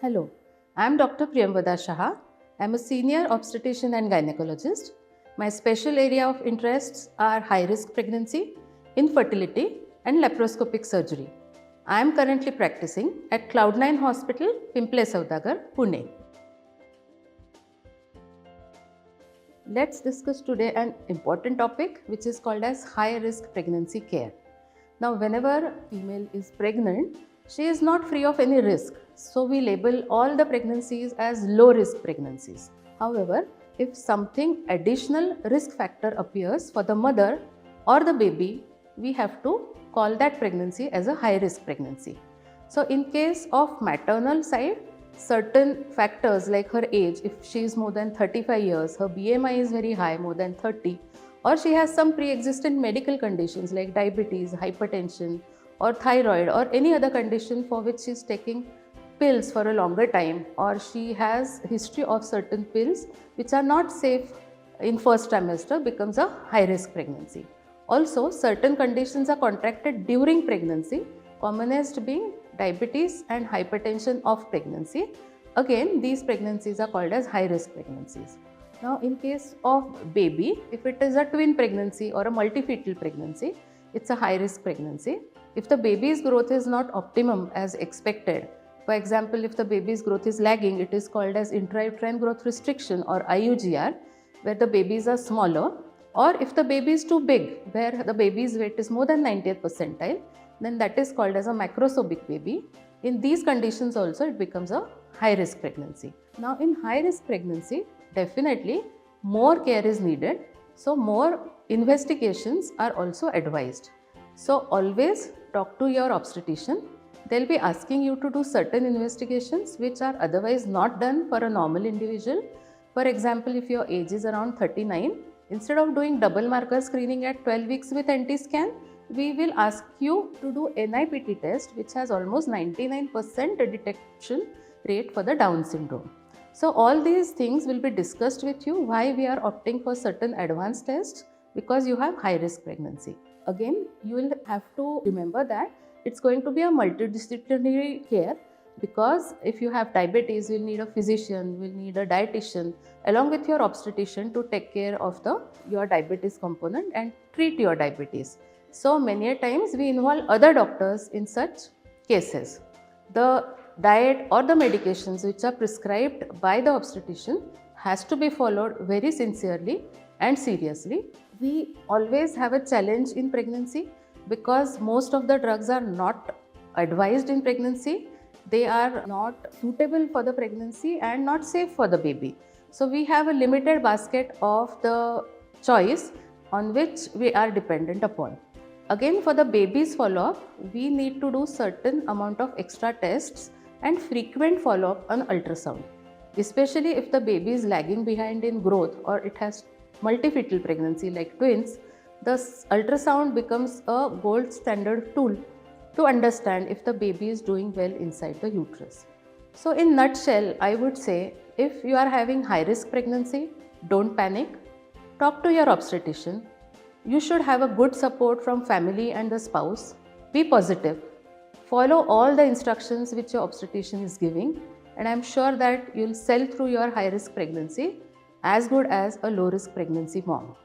Hello, I am Dr. Priyamvada Shah. I am a Senior Obstetrician and Gynaecologist. My special area of interests are high-risk pregnancy, infertility and laparoscopic surgery. I am currently practicing at Cloud9 Hospital, Pimple Saudagar, Pune. Let's discuss today an important topic which is called as high-risk pregnancy care. Now, whenever a female is pregnant, she is not free of any risk. So, we label all the pregnancies as low-risk pregnancies. However, if something additional risk factor appears for the mother or the baby, we have to call that pregnancy as a high-risk pregnancy. So, in case of maternal side, certain factors like her age, if she is more than 35 years, her BMI is very high, more than 30, or she has some pre-existing medical conditions like diabetes, hypertension, or thyroid, or any other condition for which she is taking pills for a longer time, or she has history of certain pills which are not safe in first trimester, becomes a high-risk pregnancy. Also, certain conditions are contracted during pregnancy, commonest being diabetes and hypertension of pregnancy. Again, these pregnancies are called as high-risk pregnancies. Now, in case of baby, if it is a twin pregnancy or a multi-fetal pregnancy, it's a high-risk pregnancy. If the baby's growth is not optimum as expected, for example, if the baby's growth is lagging, it is called as intrauterine growth restriction or IUGR, where the babies are smaller, or if the baby is too big, where the baby's weight is more than 90th percentile, then that is called as a macrosomic baby. In these conditions also, it becomes a high-risk pregnancy. Now, in high-risk pregnancy, definitely more care is needed, so more investigations are also advised. So, always talk to your obstetrician. They'll be asking you to do certain investigations which are otherwise not done for a normal individual. For example, if your age is around 39, instead of doing double marker screening at 12 weeks with NT-scan, we will ask you to do NIPT test, which has almost 99% detection rate for the Down syndrome. So, all these things will be discussed with you why we are opting for certain advanced tests, because you have high risk pregnancy. Again, you will have to remember that it's going to be a multidisciplinary care, because if you have diabetes, you'll need a physician, you'll need a dietitian along with your obstetrician to take care of your diabetes component and treat your diabetes. So many times we involve other doctors in such cases. The diet or the medications which are prescribed by the obstetrician has to be followed very sincerely and seriously. We always have a challenge in pregnancy because most of the drugs are not advised in pregnancy. They are not suitable for the pregnancy and not safe for the baby. So we have a limited basket of the choice on which we are dependent upon. Again, for the baby's follow-up, we need to do certain amount of extra tests and frequent follow-up on ultrasound. Especially if the baby is lagging behind in growth or it has multi-fetal pregnancy like twins, the ultrasound becomes a gold standard tool to understand if the baby is doing well inside the uterus. So in nutshell, I would say if you are having high-risk pregnancy, don't panic. Talk to your obstetrician. You should have a good support from family and the spouse. Be positive. Follow all the instructions which your obstetrician is giving, and I am sure that you'll sail through your high-risk pregnancy as good as a low-risk pregnancy mom.